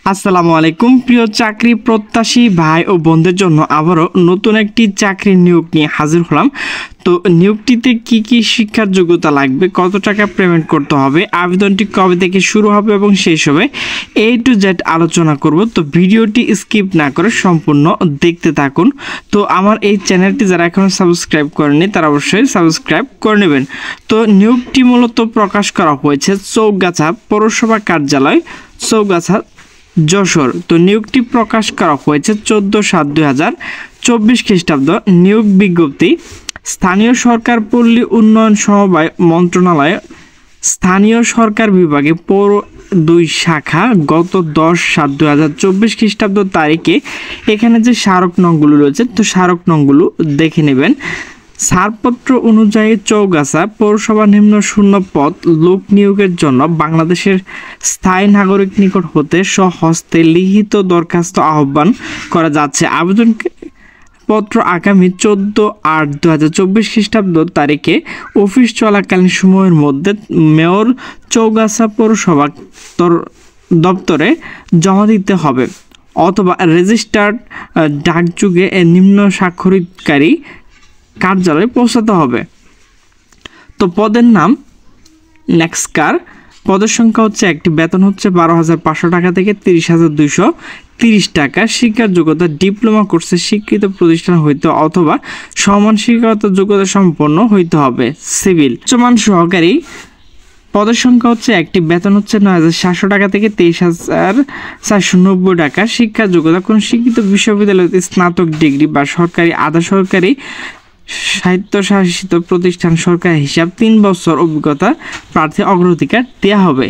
আসসালামু আলাইকুম প্রিয় চাকরি প্রত্যাশী ভাই ও বোনদের জন্য আবারও নতুন একটি চাকরির নিয়োগ নিয়ে হাজির হলাম। তো নিয়োগটিতে কি কি শিক্ষার যোগ্যতা লাগবে, কত টাকা পেমেন্ট করতে হবে, আবেদনটি কবে থেকে শুরু হবে এবং শেষ হবে, A to Z আলোচনা করব। তো ভিডিওটি স্কিপ না করে সম্পূর্ণ দেখতে থাকুন। তো আমার এই চ্যানেলটি যারা এখনও সাবস্ক্রাইব করেনি তারা অবশ্যই সাবস্ক্রাইব করে নেবেন। তো নিয়োগটি মূলত প্রকাশ করা হয়েছে চৌগাছা পৌরসভা কার্যালয়, চৌগাছা, যশোর। তো নিয়োগটি প্রকাশ করা হয়েছে 14/7/2024 খ্রিস্টাব্দ। নিয়োগ বিজ্ঞপ্তি স্থানীয় সরকার পল্লী উন্নয়ন সমবায় মন্ত্রণালয়, স্থানীয় সরকার বিভাগে পৌর 2 শাখা গত 10/7/2024 খ্রিস্টাব্দ তারিখে। এখানে যে স্মারক নংগুলো রয়েছে তো স্মারক নংগুলো দেখে নেবেন। ছাড়পত্র অনুযায়ী চৌগাছা পৌরসভা নিম্ন শূন্য পদ লোক নিয়োগের জন্য বাংলাদেশের স্থায়ী নাগরিক নিকট হতে স্বহস্তে লিখিত দরখাস্ত আহ্বান করা যাচ্ছে। আবেদন পত্র আগামী 14/8/2024 খ্রিস্টাব্দ তারিখে অফিস চলাকালীন সময়ের মধ্যে মেয়র চৌগাছা পৌরসভা দপ্তরে জমা দিতে হবে অথবা রেজিস্টার্ড ডাকযোগে নিম্ন স্বাক্ষরিতকারী কার্যালয়ে পৌঁছাতে হবে। তো পদের নাম নেক্সকার, পদের সংখ্যা হচ্ছে একটি, বেতন হচ্ছে 12,500 টাকা থেকে 30,230 টাকা। শিক্ষার যোগ্যতা ডিপ্লোমা কোর্সে স্বীকৃত প্রতিষ্ঠান হইতে অথবা সমান শিক্ষাগত যোগ্যতা সম্পন্ন হইতে হবে। সিভিল উচ্চমান সহকারী, পদের সংখ্যা হচ্ছে একটি, বেতন হচ্ছে 9,700 টাকা থেকে 23,490 টাকা। শিক্ষার যোগ্যতা কোন স্বীকৃত বিশ্ববিদ্যালয়তে স্নাতক ডিগ্রি বা সরকারি আধা সরকারি স্বায়ত্তশাসিত প্রতিষ্ঠান সরকারি হিসাব 3 বছর অভিজ্ঞতা প্রার্থী অগ্রাধিকার দেওয়া হবে।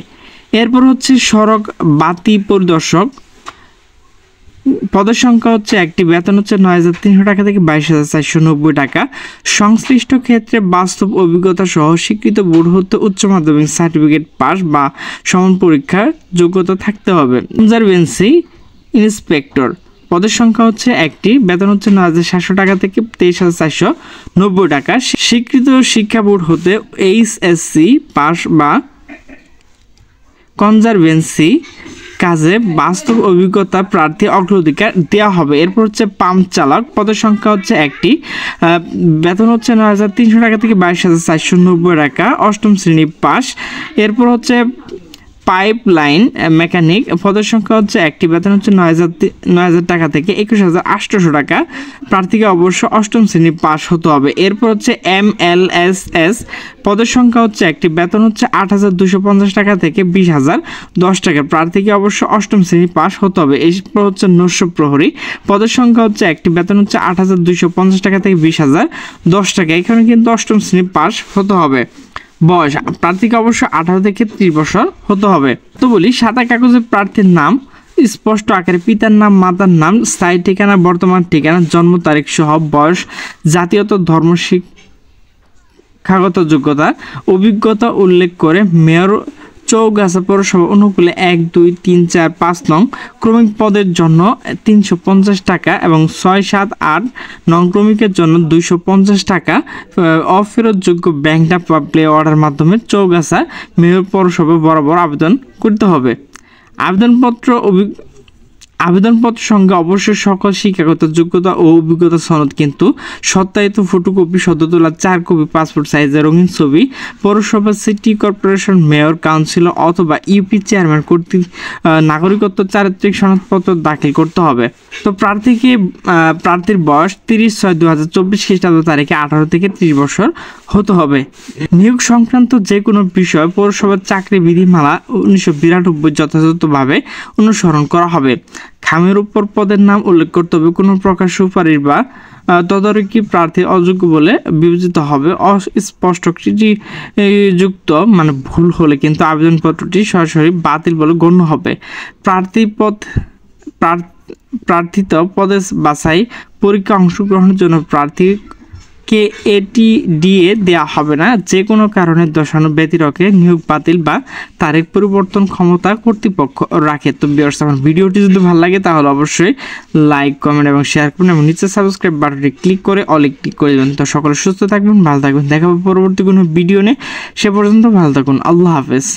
এরপর হচ্ছে সড়ক বাতি পরিদর্শক, পদের সংখ্যা হচ্ছে একটি, বেতন হচ্ছে 9,300 টাকা থেকে 22,490 টাকা। সংশ্লিষ্ট ক্ষেত্রে বাস্তব অভিজ্ঞতা সহ স্বীকৃত বোর্ড হতে উচ্চ মাধ্যমিক সার্টিফিকেট পাস বা সমান পরীক্ষার যোগ্যতা থাকতে হবে। কনজারভেন্সি ইন্সপেক্টর, পদের সংখ্যা হচ্ছে একটি, বেতন হচ্ছে 9,700 টাকা থেকে 23,490 টাকা। স্বীকৃত শিক্ষা বোর্ড হতে HSC পাস বা কনজারভেন্সি কাজে বাস্তব অভিজ্ঞতা প্রার্থী অগ্রাধিকার দেওয়া হবে। এরপর হচ্ছে পাম্প চালক, পদের সংখ্যা হচ্ছে একটি, বেতন হচ্ছে 9,300 টাকা থেকে 22,490 টাকা, 8ম শ্রেণী পাস। এরপর হচ্ছে পাইপ লাইন মেকানিক, পদের সংখ্যা হচ্ছে একটি, বেতন হচ্ছে 9,000 টাকা থেকে 21,800 টাকা। প্রার্থীকে অবশ্য 8ম শ্রেণী পাস হতে হবে। এরপর হচ্ছে MLSS, পদের সংখ্যা হচ্ছে একটি, বেতন হচ্ছে 8,250 টাকা থেকে 20,010 টাকা। প্রার্থীকে অবশ্য 8ম শ্রেণী পাস হতে হবে। এরপর হচ্ছে নস্য প্রহরী, পদের সংখ্যা হচ্ছে একটি, বেতন হচ্ছে 8,250 টাকা থেকে 20,010 টাকা। এখানে কিন্তু 8ম শ্রেণী পাস হতে হবে। বয়স প্রার্থীকে অবশ্য 18 থেকে 30 বছর হতে হবে। তো বলি, সাদা কাগজে প্রার্থীর নাম স্পষ্ট আকারে, পিতার নাম, মাতার নাম, স্থায়ী ঠিকানা, বর্তমান ঠিকানা, জন্ম তারিখ সহ বয়স, জাতীয়তা, ধর্ম, শিক্ষাগত যোগ্যতা, অভিজ্ঞতা উল্লেখ করে মেয়র চৌগাছা পৌরসভা অনুকূলে 1, 2, 3, 4, 5 নং ক্রমিক পদের জন্য 350 টাকা এবং 6, 7, 8 নং ক্রমিকের জন্য 250 টাকা অফেরতযোগ্য ব্যাংক ড্রাফট বা প্লে অর্ডার মাধ্যমে চৌগাছা মেয়র পৌরসভা বরাবর আবেদন করতে হবে। আবেদনপত্র সঙ্গে অবশ্যই সকল শিক্ষাগত যোগ্যতা ও অভিজ্ঞতা সনদ কিন্তু সত্যায়িত ফটোকপি, সদ্য তোলা 4 কপি পাসপোর্ট সাইজের রঙিন ছবি, পৌরসভা, সিটি কর্পোরেশন, মেয়র, কাউন্সিলর অথবা ইউপি চেয়ারম্যান কর্তৃক নাগরিকত্ব চারিত্রিক সনদপত্র দাখিল করতে হবে। তো প্রার্থীর বয়স 30/6/2024 খ্রিস্টাব্দ তারিখে 18 থেকে 30 বছর হতে হবে। নিয়োগ সংক্রান্ত যে কোনো বিষয় পৌরসভার চাকরি বিধিমালা 1992 যথাযথভাবে অনুসরণ করা হবে। খামের উপর পদের নাম উল্লেখ করতে হবে। কোনো প্রকার সুপারিশ বা তদারকি প্রার্থী অযোগ্য বলে বিবেচিত হবে। অস্পষ্ট যুক্ত মানে ভুল হলে কিন্তু আবেদনপত্রটি সরাসরি বাতিল বলে গণ্য হবে। প্রার্থিত পদে বাছাই পরীক্ষা অংশগ্রহণের জন্য প্রার্থীকে ATDA দেওয়া হবে না। যে কোনো কারণে দর্শানো ব্যতিরেকে নিয়োগ বাতিল বা তারিখ পরিবর্তন ক্ষমতা কর্তৃপক্ষ রাখে। তো ভিউয়ার্স, আমার ভিডিওটি যদি ভালো লাগে তাহলে অবশ্যই লাইক, কমেন্ট এবং শেয়ার করুন এবং নিচে সাবস্ক্রাইব বাটনটি ক্লিক করে অলে ক্লিক করে দেবেন। তো সকলে সুস্থ থাকবেন, ভালো থাকবেন। দেখা হবে পরবর্তী কোনো ভিডিও নিয়ে। সে পর্যন্ত ভালো থাকুন। আল্লাহ হাফেজ।